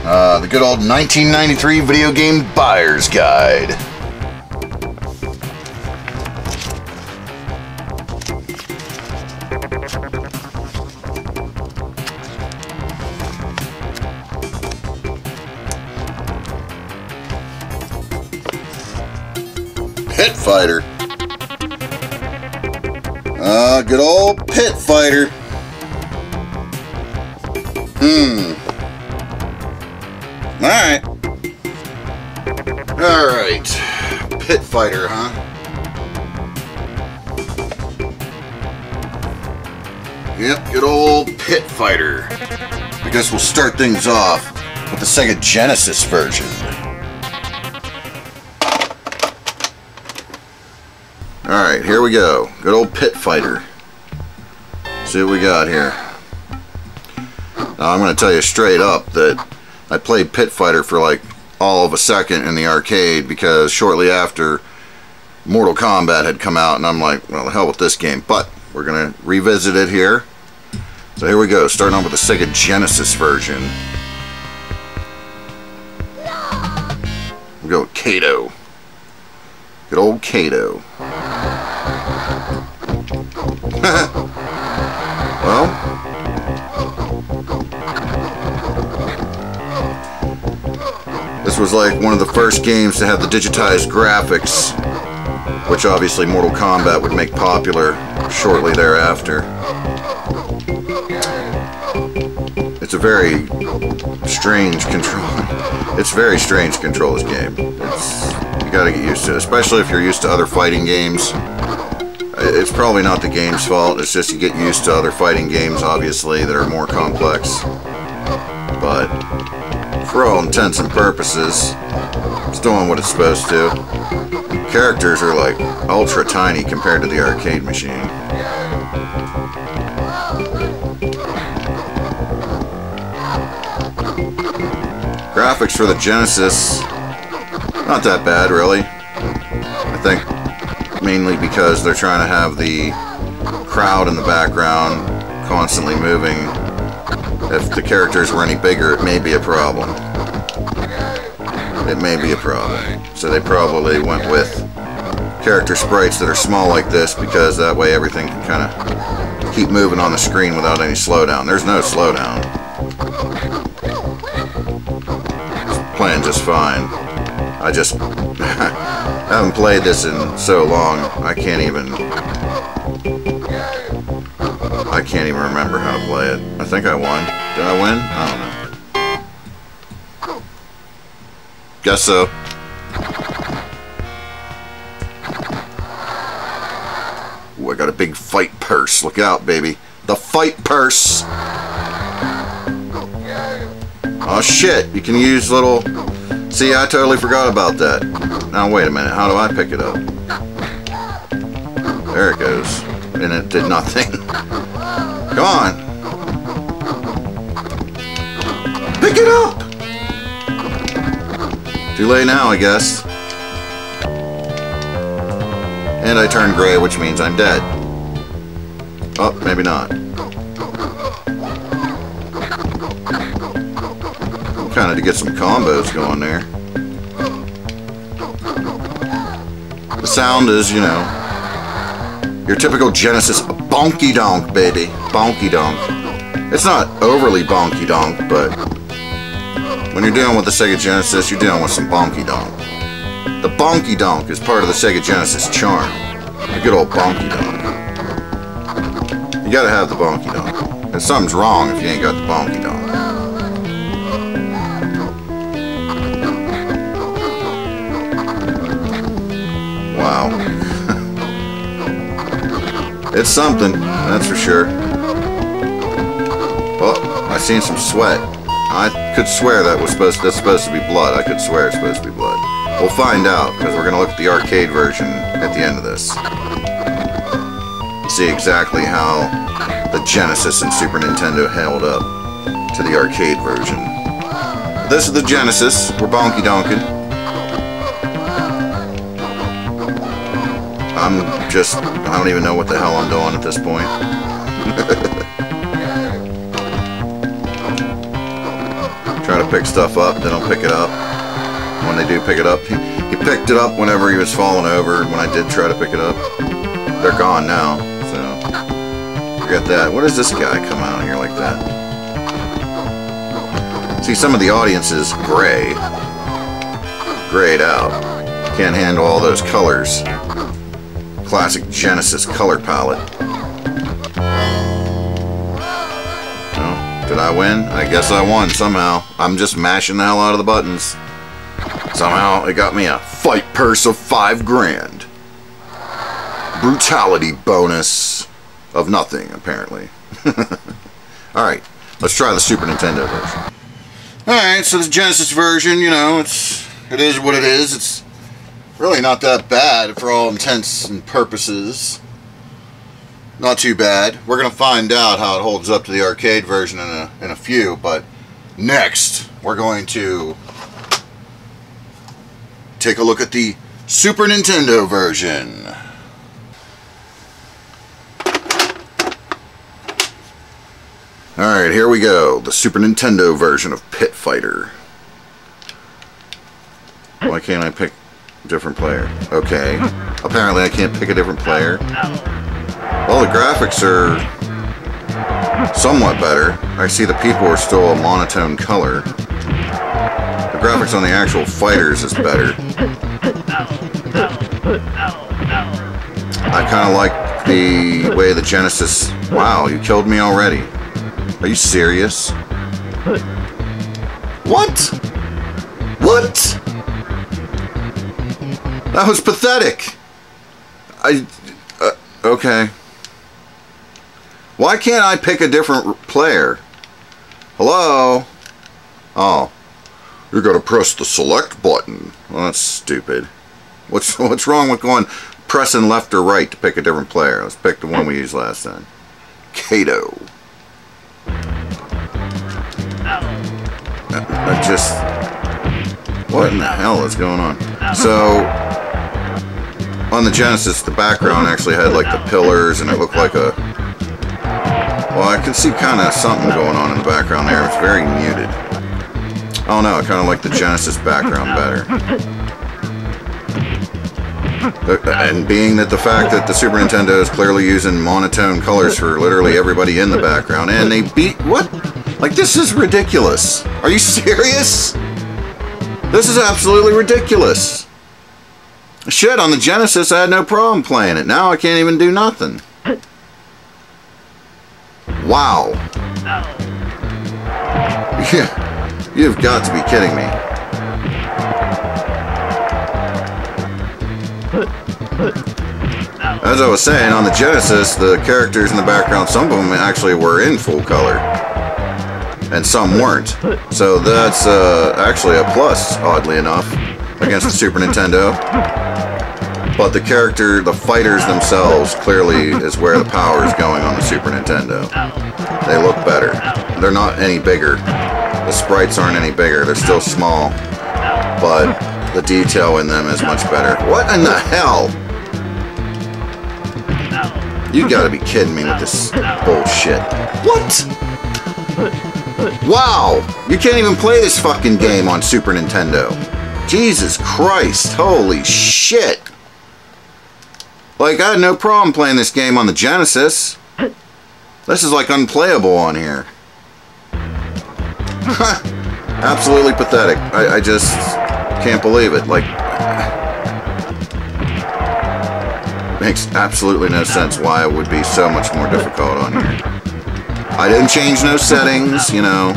The good old 1993 video game buyer's guide. Pit Fighter. Good old Pit Fighter. Alright. Pit Fighter, huh? Yep, good old Pit Fighter. I guess we'll start things off with the Sega Genesis version. Alright, here we go. Good old Pit Fighter. See what we got here. Now, I'm going to tell you straight up that I played Pit Fighter for like all of a second in the arcade because shortly after Mortal Kombat had come out, and I'm like, well, the hell with this game. But we're going to revisit it here. So here we go, starting off with the Sega Genesis version. We'll go with Kato. Good old Kato. Well, this was like one of the first games to have the digitized graphics, which obviously Mortal Kombat would make popular shortly thereafter. It's a very strange control. It's very strange to control this game. You gotta get used to it, especially if you're used to other fighting games. It's probably not the game's fault, it's just you get used to other fighting games, obviously, that are more complex. But for all intents and purposes, it's doing what it's supposed to. Characters are like ultra tiny compared to the arcade machine. Graphics for the Genesis, not that bad really. I think mainly because they're trying to have the crowd in the background constantly moving. If the characters were any bigger, it may be a problem. It may be a problem. So they probably went with character sprites that are small like this because that way everything can kind of keep moving on the screen without any slowdown. There's no slowdown. It's playing just fine. I just haven't played this in so long, I can't even remember how to play it. I think I won. Did I win? I don't know. Guess so. Ooh, I got a big fight purse. Look out, baby. The fight purse! Oh shit, you can use little... See, I totally forgot about that. Now wait a minute, how do I pick it up? There it goes. And it did nothing. Come on! Pick it up! Too late now, I guess. And I turned gray, which means I'm dead. Oh, maybe not. Kind of to get some combos going there. The sound is, you know, your typical Genesis bonky donk, baby. Bonky donk. It's not overly bonky donk, but when you're dealing with the Sega Genesis, you're dealing with some bonky donk. The bonky donk is part of the Sega Genesis charm. The good old bonky donk. You gotta have the bonky donk. And something's wrong if you ain't got the bonky donk. Wow. It's something, that's for sure. Well, I seen some sweat. I could swear that's supposed to be blood. I could swear it's supposed to be blood. We'll find out, because we're going to look at the arcade version at the end of this. See exactly how the Genesis and Super Nintendo held up to the arcade version. This is the Genesis. We're bonky donking. I don't even know what the hell I'm doing at this point. Try to to pick stuff up, they don't pick it up. When they do pick it up, he picked it up whenever he was falling over. When I did try to pick it up, they're gone now, so forget that. What does this guy come out here like that? See, some of the audience is grayed out. Can't handle all those colors. Classic Genesis color palette. Did I win? I guess I won somehow. I'm just mashing the hell out of the buttons. Somehow it got me a fight purse of $5,000. Brutality bonus of nothing, apparently. Alright, let's try the Super Nintendo version. Alright, so the Genesis version, you know, it is what it is. It's really not that bad for all intents and purposes. Not too bad. We're going to find out how it holds up to the arcade version in a few, but next we're going to take a look at the Super Nintendo version. Alright, here we go. The Super Nintendo version of Pit Fighter. Why can't I pick a different player? Okay. Apparently I can't pick a different player. Well, the graphics are somewhat better. I see the people are still a monotone color. The graphics on the actual fighters is better. I kind of like the way the Genesis... Wow, you killed me already. Are you serious? What? What? That was pathetic. Okay. Why can't I pick a different player? Hello? Oh. You're gonna press the select button. Well, that's stupid. What's wrong with pressing left or right to pick a different player? Let's pick the one we used last time. Kato. I just... What in the hell is going on? So... On the Genesis, the background actually had like the pillars, and it looked like a... Well, I can see kind of something going on in the background there. It's very muted. Oh no, I kind of like the Genesis background better. And being that the fact that the Super Nintendo is clearly using monotone colors for literally everybody in the background, and they beat... What? Like, this is ridiculous. Are you serious? This is absolutely ridiculous. Shit, on the Genesis, I had no problem playing it. Now I can't even do nothing. Wow. Yeah, you've got to be kidding me. As I was saying, on the Genesis, the characters in the background, some of them actually were in full color. And some weren't. So that's actually a plus, oddly enough, against the Super Nintendo. But the fighters themselves clearly is where the power is going on the Super Nintendo. They look better. They're not any bigger. The sprites aren't any bigger. They're still small. But the detail in them is much better. What in the hell? You gotta be kidding me with this bullshit. What? Wow! You can't even play this fucking game on Super Nintendo. Jesus Christ. Holy shit. Like, I had no problem playing this game on the Genesis. This is like unplayable on here. Absolutely pathetic. I just can't believe it. Like, makes absolutely no sense why it would be so much more difficult on here. I didn't change no settings, you know.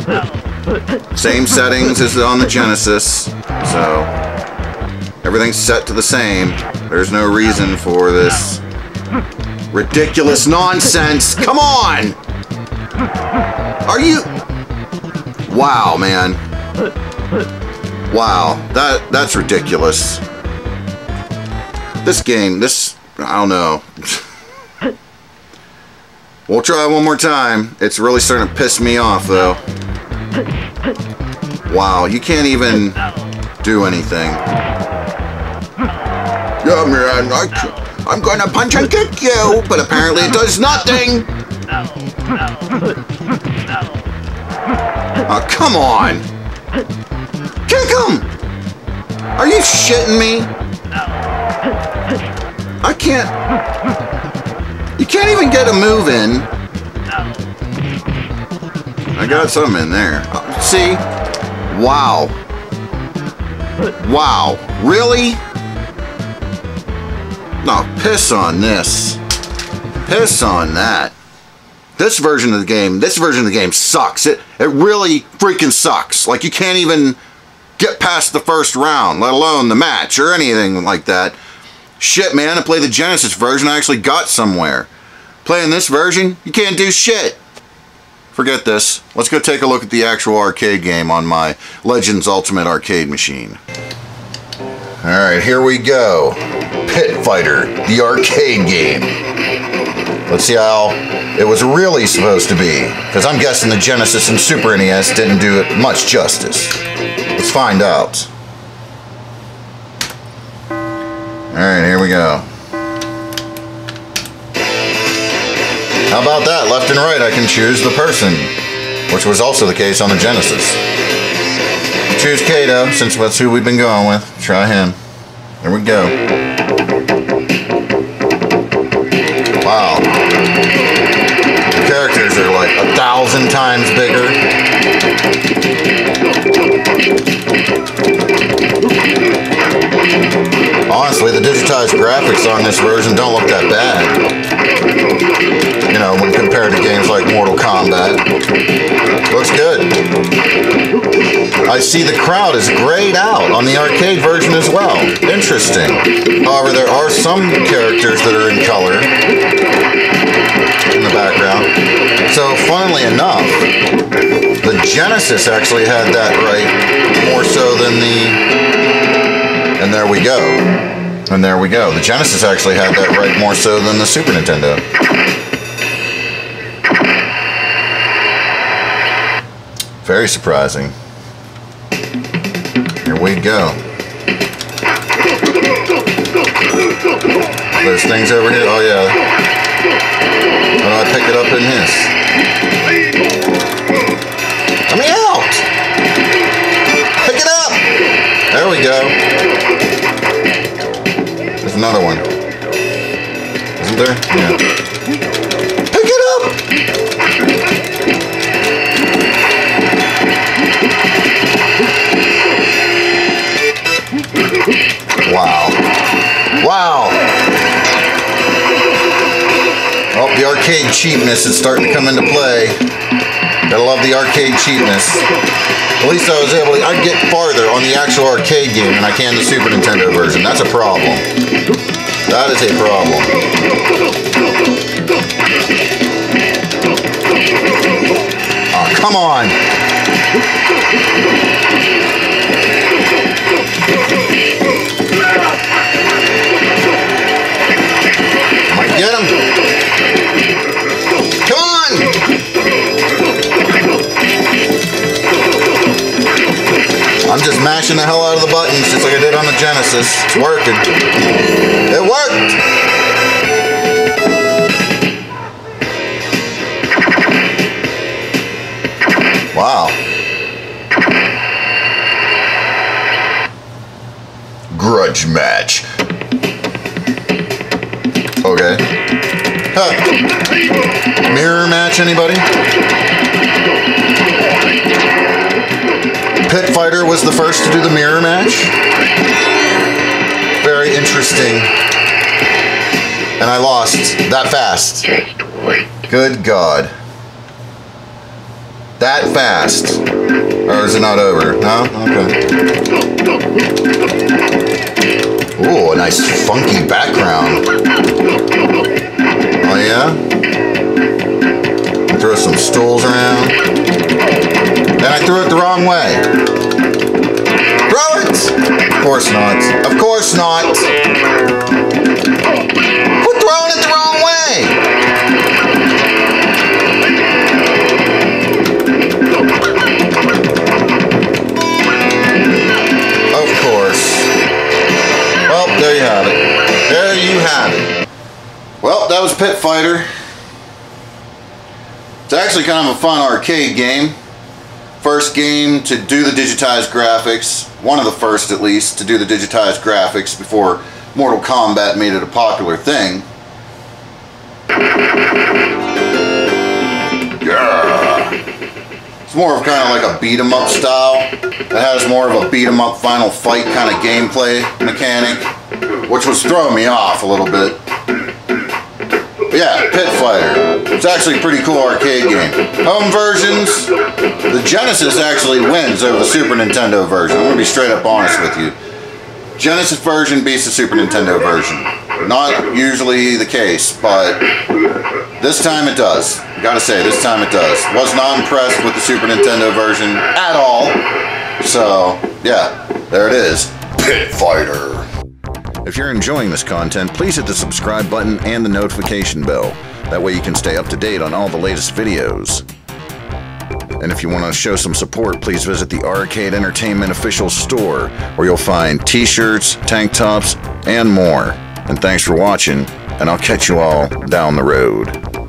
Same settings as on the Genesis. So, everything's set to the same. There's no reason for this ridiculous nonsense. Come on! Are you... Wow, man. Wow, that's ridiculous. This game, I don't know. We'll try one more time. It's really starting to piss me off, though. Wow, you can't even do anything. Yeah, man, I'm gonna punch and kick you, but apparently it does nothing. Oh, come on. Kick him! Are you shitting me? I can't... You can't even get a move in. I got some in there. See? Wow. Wow. Really? No, piss on this. Piss on that. This version of the game sucks. It really freaking sucks. Like, you can't even get past the first round, let alone the match or anything like that. Shit, man, to play the Genesis version, I actually got somewhere. Playing this version, you can't do shit. Forget this. Let's go take a look at the actual arcade game on my Legends Ultimate arcade machine. Alright, here we go. Pit Fighter, the arcade game. Let's see how it was really supposed to be. Because I'm guessing the Genesis and Super NES didn't do it much justice. Let's find out. Alright, here we go. How about that? Left and right I can choose the person, which was also the case on the Genesis. Choose Kato, since that's who we've been going with. Try him. There we go. Wow. The characters are like 1,000 times bigger. Honestly, the digitized graphics on this version don't look that bad. You know, when compared to games like Mortal Kombat. Looks good. I see the crowd is grayed out on the arcade version as well. Interesting. However, there are some characters that are in color in the background. So, funnily enough, the Genesis actually had that right more so than the... And there we go. And there we go. The Genesis actually had that right more so than the Super Nintendo. Very surprising. Here we go. There's things over here. Oh yeah. How do I pick it up in this? Let me out! Pick it up! There we go. There's another one. Isn't there? Yeah. Pick it up! Wow. Wow. Oh, the arcade cheapness is starting to come into play. Gotta love the arcade cheapness. At least I was able to, I'd get farther on the actual arcade game than I can the Super Nintendo version. That's a problem. That is a problem. Oh, come on. Might get him. Come on. I'm just mashing the hell out of the buttons just like I did on the Genesis. It's working. It worked! Wow. Grudge match. Okay. Huh. Mirror match, anybody? Pit Fighter was the first to do the mirror match. Very interesting. And I lost that fast. Good God. That fast. Or is it not over? No? Okay. Ooh, a nice funky background. Oh yeah? Throw some stools around. And I threw it the wrong way. Throw it! Of course not. Of course not. Quit throwing it the wrong way. Of course. Well, there you have it. There you have it. Well, that was Pit Fighter. It's actually kind of a fun arcade game. First game to do the digitized graphics, one of the first at least to do the digitized graphics before Mortal Kombat made it a popular thing. Yeah. It's more of kind of like a beat 'em up style. It has more of a beat 'em up final fight kind of gameplay mechanic, which was throwing me off a little bit. But yeah, Pit Fighter. It's actually a pretty cool arcade game. Home versions, the Genesis actually wins over the Super Nintendo version. I'm going to be straight up honest with you. Genesis version beats the Super Nintendo version. Not usually the case, but this time it does. Gotta say, this time it does. Was not impressed with the Super Nintendo version at all. So, yeah, there it is. Pit Fighter. If you're enjoying this content, please hit the subscribe button and the notification bell. That way you can stay up to date on all the latest videos. And if you want to show some support, please visit the Arcade Entertainment official store, where you'll find t-shirts, tank tops, and more. And thanks for watching, and I'll catch you all down the road.